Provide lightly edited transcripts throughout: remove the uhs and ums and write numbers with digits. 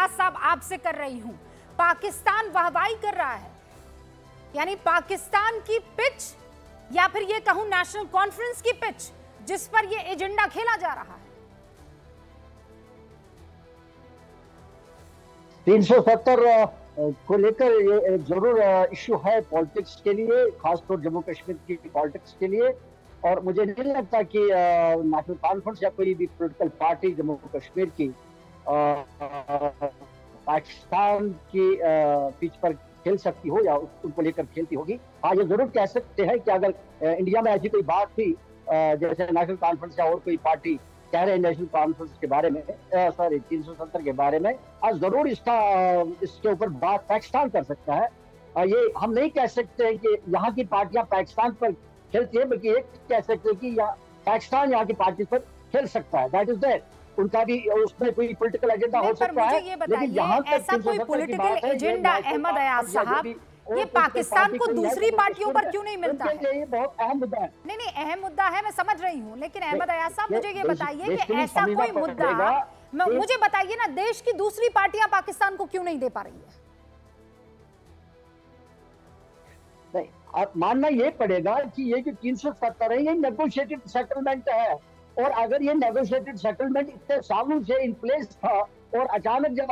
अयाज साहब आपसे कर रही हूं। पाकिस्तान वाहवाही कर रहा है, यानी पाकिस्तान की पिच या फिर ये कहूं नेशनल कॉन्फ्रेंस की पिच जिस पर ये एजेंडा खेला जा रहा है। 370 को लेकर ये जरूर इश्यू है पॉलिटिक्स के लिए, खासतौर जम्मू कश्मीर की पॉलिटिक्स के लिए। और मुझे नहीं लगता कि नेशनल कॉन्फ्रेंस या कोई भी पॉलिटिकल पार्टी जम्मू कश्मीर की पाकिस्तान की पिच पर खेल सकती हो या उनको लेकर खेलती होगी। हाँ, ये जरूर कह सकते हैं कि अगर इंडिया में ऐसी कोई बात थी जैसे नेशनल कॉन्फ्रेंस या और कोई पार्टी कह रहे हैं नेशनल कॉन्फ्रेंस के बारे में, सॉरी 370 के बारे में, आज जरूर इसके ऊपर बात पाकिस्तान कर सकता है। ये हम नहीं कह सकते कि यहाँ की पार्टियां पाकिस्तान पर खेलती है, बल्कि एक कह सकते हैं कि पाकिस्तान यहाँ की पार्टी पर खेल सकता है। दैट इज दैट, उनका भी उसमें कोई पॉलिटिकल एजेंडा हो सकता है। लेकिन यहाँ ऐसा कोई पॉलिटिकल एजेंडा अहमद अयाज साहब ये पाकिस्तान को दूसरी पार्टियों पर क्यों नहीं मिलता है? ये बहुत अहम मुद्दा है। नहीं, अहम मुद्दा है, मैं समझ रही हूँ, लेकिन अहमद अयाज साहब मुझे ये बताइए कि ऐसा कोई मुद्दा मुझे बताइए ना, देश की दूसरी पार्टियां पाकिस्तान को क्यों नहीं दे पा रही है? नहीं, आप मानना ये पड़ेगा कि ये जो 370 है ये नेगोशिएटेड सेटलमेंट है, और अगर ये नेगोशिएटेड सेटलमेंट इतने सालों से इन प्लेस था और अचानक जब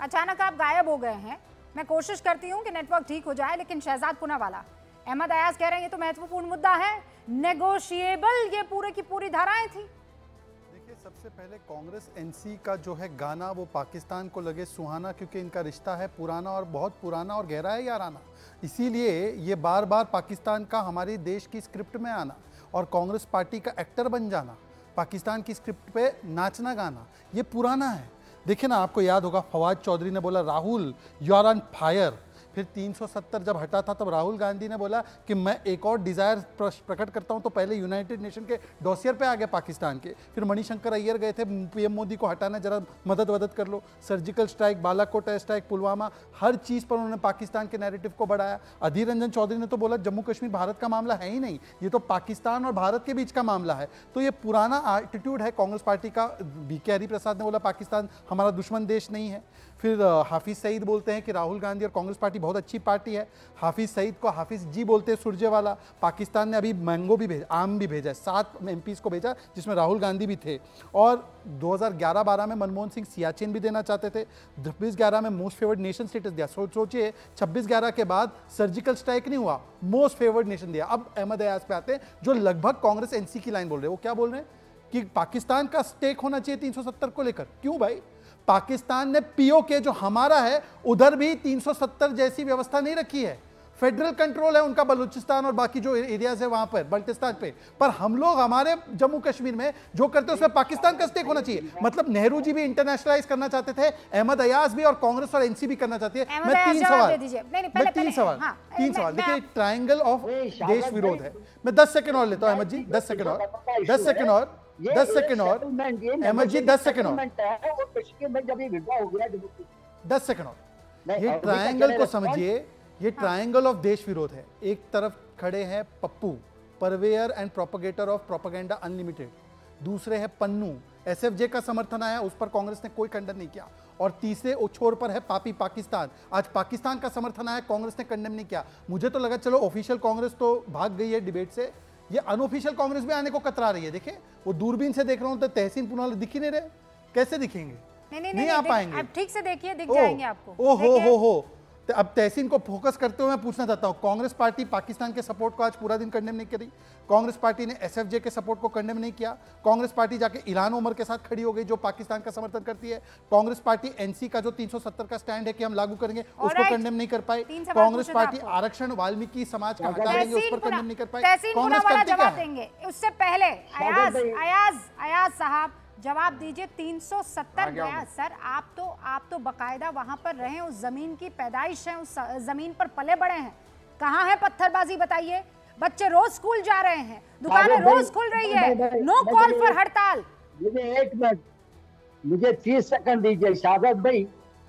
अचानक आप गायब हो गए हैं। मैं कोशिश करती हूं कि नेटवर्क ठीक हो जाए, लेकिन शहजाद पुनावाला, अहमद अयाज कह रहे हैं ये तो महत्वपूर्ण मुद्दा है, नेगोशिएबल ये पूरे की पूरी धाराएं थी। देखिए, सबसे पहले कांग्रेस एनसी का जो है गाना वो पाकिस्तान को लगे सुहाना, क्योंकि इनका रिश्ता है पुराना और बहुत पुराना और गहरा है याराना। इसीलिए ये बार बार पाकिस्तान का हमारे देश की स्क्रिप्ट में आना और कांग्रेस पार्टी का एक्टर बन जाना, पाकिस्तान की स्क्रिप्ट पे नाचना गाना, ये पुराना है। देखिए ना, आपको याद होगा फवाद चौधरी ने बोला Rahul you are on fire. फिर 370 जब हटा था तब राहुल गांधी ने बोला कि मैं एक और डिज़ायर प्रकट करता हूं, तो पहले यूनाइटेड नेशन के डॉसियर पे आ गए पाकिस्तान के। फिर मणिशंकर अय्यर गए थे, पीएम मोदी को हटाना, जरा मदद कर लो। Surgical strike, Balakot air strike, Pulwama, हर चीज़ पर उन्होंने पाकिस्तान के नैरेटिव को बढ़ाया। अधीर रंजन चौधरी ने तो बोला जम्मू कश्मीर भारत का मामला है ही नहीं, ये तो पाकिस्तान और भारत के बीच का मामला है। तो ये पुराना एटीट्यूड है कांग्रेस पार्टी का। BK हरिप्रसाद ने बोला पाकिस्तान हमारा दुश्मन देश नहीं है। फिर हाफिज सईद बोलते हैं कि राहुल गांधी और कांग्रेस पार्टी बहुत अच्छी पार्टी है। हाफिज सईद को हाफिज जी बोलते हैं, सुरजेवाला। पाकिस्तान ने अभी मैंगो भी भेजा, आम भी भेजा, 7 MPs को भेजा जिसमें राहुल गांधी भी थे। और 2011-12 में मनमोहन सिंह सियाचिन भी देना चाहते थे। 26-11 में मोस्ट फेवर्ड नेशन स्टेटस दिया। सोचिए 26-11 के बाद सर्जिकल स्ट्राइक नहीं हुआ, मोस्ट फेवर्ड नेशन दिया। अब अहमद अयाज पे आते हैं जो लगभग कांग्रेस एनसी की लाइन बोल रहे हैं। वो क्या बोल रहे हैं कि पाकिस्तान का स्टेक होना चाहिए 370 को लेकर। क्यों भाई? पाकिस्तान ने POK जो हमारा है उधर भी 370 जैसी व्यवस्था नहीं रखी है। फेडरल कंट्रोल है उनका बलूचिस्तान और बाकी जो एरियाज है वहां पर, बल्टिस्तान पे। पर हम लोग हमारे जम्मू कश्मीर में जो करते हैं उसमें पाकिस्तान का स्टेक होना चाहिए। मतलब नेहरू जी भी इंटरनेशनलाइज करना चाहते थे, अहमद अयाज भी, और कांग्रेस और NC भी करना चाहती है। मैं तीन सवाल देखिए, ट्रायंगल ऑफ देश विरोध है। मैं 10 सेकंड और लेता हूं अहमद जी, 10 सेकंड और 10 सेकंड और 10 सेकंड और अहमद जी 10 सेकंड और 10 सेकंड और। ये ट्रायंगल को समझिए, ये ट्रायंगल ऑफ देश विरोध है। एक तरफ खड़े हैं Pappu, purveyor and propagator of propaganda unlimited. दूसरे हैं पन्नू, SFJ का समर्थन आया, उस पर कांग्रेस ने कोई खंडन नहीं किया। और तीसरे छोर पर है पापी पाकिस्तान। आज पाकिस्तान का समर्थन आया, कांग्रेस ने कंडेम नहीं किया। मुझे तो लगा चलो ऑफिशियल कांग्रेस तो भाग गई है डिबेट से, ये अनऑफिशियल कांग्रेस भी आने को कतरा रही है। देखिए वो दूरबीन से देख रहा हूं तो तहसीन पुनावाला दिख ही नहीं रहे, कैसे दिखेंगे? नहीं आ पाएंगे। ठीक से देखिए, दिख जाएंगे आपको। ओ हो। तो अब तहसीन को फोकस करते हुए मैं पूछना चाहता हूं, कांग्रेस पार्टी पाकिस्तान के सपोर्ट को आज पूरा दिन कंडेम नहीं करी। कांग्रेस पार्टी ने SFJ के सपोर्ट को कंडेम नहीं किया। कांग्रेस पार्टी जाके इल्हान उमर के साथ खड़ी हो गई जो पाकिस्तान का समर्थन करती है। कांग्रेस पार्टी NC का जो 370 का स्टैंड है कि हम लागू करेंगे उसको कंडेम नहीं कर पाई। कांग्रेस पार्टी आरक्षण वाल्मीकि समाज का हटा देंगे उस पर कंडेम नहीं कर पाई। कांग्रेस करती क्या है? उससे पहले अयाज साहब जवाब दीजिए। 370 गया सर, आप तो बकायदा वहां पर रहे, उस जमीन की पैदाइश है, उस जमीन पर पले बड़े हैं। कहाँ है पत्थरबाजी बताइए? बच्चे रोज स्कूल जा रहे हैं, दुकानें रोज खुल रही है, नो कॉल फॉर हड़ताल। मुझे 1 मिनट, मुझे 30 सेकंड दीजिए शाहजाद भाई।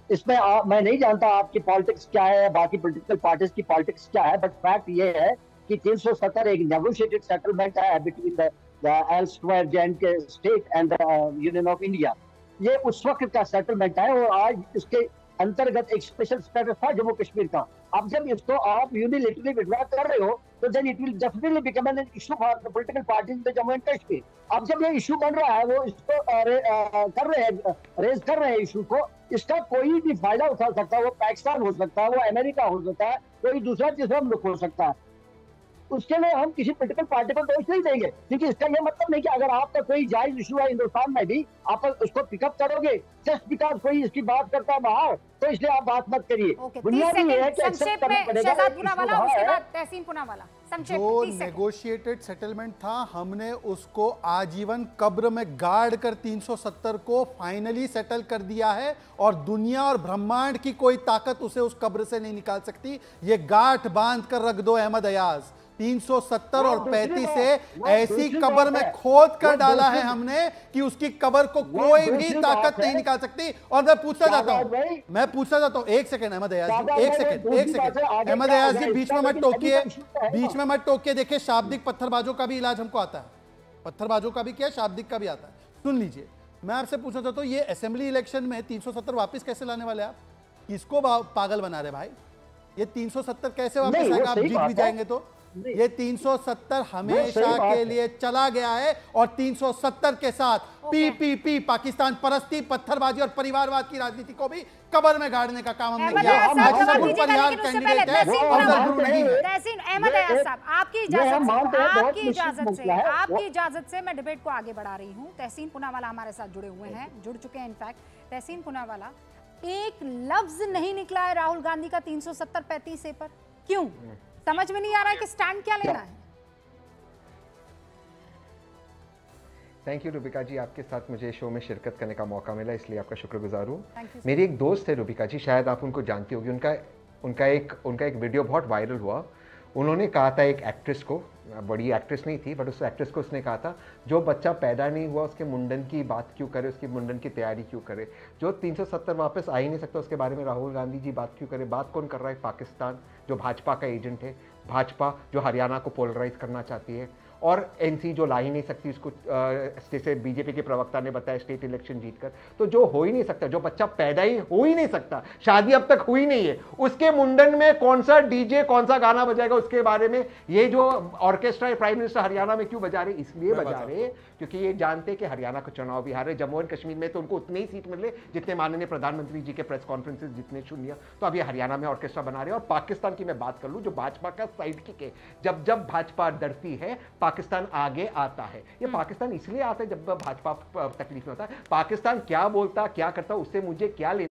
इसमें मैं नहीं जानता आपकी पॉलिटिक्स क्या है, बाकी पॉलिटिकल पार्टीज की पॉलिटिक्स क्या है, बट फैक्ट ये है कि 370 एक नेगोशिएटेड सेटलमेंट है between the elsewhere J&K state and the Union of India. ये उस वक्त का सेटलमेंट है और आज इसके अंतर्गत एक स्पेशल स्टेटस था जम्मू कश्मीर का। अब जब इसको आप यूनिलेटरली विड्रॉ कर रहे हो तो then it will definitely become an issue for the political parties in the Jammu and Kashmir. अब जब ये इशू बन रहा है, वो इसको रेज कर रहे हैं इशू को, इसका कोई भी फायदा उठा सकता है। वो पाकिस्तान हो सकता है, वो अमेरिका हो सकता है, कोई दूसरा तीसरा मुल्क हो सकता है। उसके लिए हम किसी पॉलिटिकल पार्टी को दोष नहीं देंगे, क्योंकि इसका यह मतलब नहीं कि अगर आपका कोई जायज इशू है हिंदुस्तान में भी आप उसको पिकअप करोगे जस्ट बिकॉज कोई इसकी बात करता है बाहर, तो इसलिए आप बात मत करिए। बुनियादी ये है कि संक्षेप में शहजाद पूनावाला, उसके बाद तहसीन पूनावाला। जो नेगोशिएटेड सेटलमेंट था, हमने उसको आजीवन कब्र में गाड़ कर 370 को फाइनली सेटल कर दिया है और दुनिया और ब्रह्मांड की कोई ताकत उसे उस कब्र से नहीं निकाल सकती। ये गांठ बांध कर रख दो अहमद अयाज। 370 और 35 से ऐसी कब्र में खोद कर डाला है हमने कि उसकी कब्र को कोई भी ताकत नहीं निकाल सकती। और मैं पूछना चाहता हूं, एक सेकंड अहमद अयाज जी, एक सेकंड अहमद अयाज जी, बीच में मत टोकिए। देखिए, शाब्दिक पत्थरबाजों का भी इलाज हमको आता है, पत्थरबाजों का भी क्या, शाब्दिक का भी आता है। सुन लीजिए, मैं आपसे पूछना चाहता हूं, ये असेंबली इलेक्शन में 370 वापस कैसे लाने वाले आप? किसको पागल बना रहे भाई? ये 370 कैसे वापस आएगा? आप जीत भी जाएंगे तो ये 370 हमेशा के लिए चला गया है और 370 के साथ पीपीपी, पाकिस्तान परस्ती, पत्थरबाजी और परिवारवाद की राजनीति को भी कब्र में गाड़ने का काम हमने किया। कैंडिडेट है, अफजल गुरु नहीं है। तहसीन अहमद अयाज साहब, आपकी इजाजत से मैं डिबेट को आगे बढ़ा रही हूँ। तहसीन पूनावाला हमारे साथ जुड़ चुके हैं इनफैक्ट। तहसीन पूनावाला, एक लफ्ज नहीं निकला है राहुल गांधी का 370-35 पर, क्यों? समझ में नहीं आ रहा है कि स्टैंड क्या लेना है। थैंक यू रुबिका जी, आपके साथ मुझे शो में शिरकत करने का मौका मिला, इसलिए आपका शुक्रगुजार हूँ। मेरी एक दोस्त है रुबिका जी, शायद आप उनको जानती होगी। उनका एक वीडियो बहुत वायरल हुआ। उन्होंने कहा था एक एक्ट्रेस को, बड़ी एक्ट्रेस नहीं थी बट उस एक्ट्रेस को उसने कहा था, जो बच्चा पैदा नहीं हुआ उसके मुंडन की बात क्यों करे, उसकी मुंडन की तैयारी क्यों करे। जो 370 वापस आ ही नहीं सकता उसके बारे में राहुल गांधी जी बात क्यों करे। बात कौन कर रहा है? पाकिस्तान, जो भाजपा का एजेंट है, भाजपा जो हरियाणा को पोलराइज करना चाहती है, और एनसी जो ला ही नहीं सकती उसको, जैसे बीजेपी के प्रवक्ता ने बताया स्टेट इलेक्शन जीतकर। तो जो हो ही नहीं सकता, जो बच्चा पैदा ही हो ही नहीं सकता, शादी अब तक हुई नहीं है, उसके मुंडन में कौन सा डीजे कौन सा गाना बजाएगा उसके बारे में ये जो ऑर्केस्ट्रा प्राइम मिनिस्टर हरियाणा में क्यों बजा रहे, इसलिए बजा रहे क्योंकि ये जानते कि हरियाणा को चुनाव भी हारे। जम्मू एंड कश्मीर में तो उनको उतने ही सीट मिले जितने माननीय प्रधानमंत्री जी के प्रेस कॉन्फ्रेंसेस जितने सुनिया। तो अब ये हरियाणा में ऑर्केस्ट्रा बना रहे हैं। और पाकिस्तान की मैं बात कर लूं, जो भाजपा का साइड किक है, जब जब भाजपा डरती है पाकिस्तान आगे आता है। ये पाकिस्तान इसलिए आता है जब भाजपा तकलीफ में होता है। पाकिस्तान क्या बोलता क्या करता उससे मुझे क्या लेना।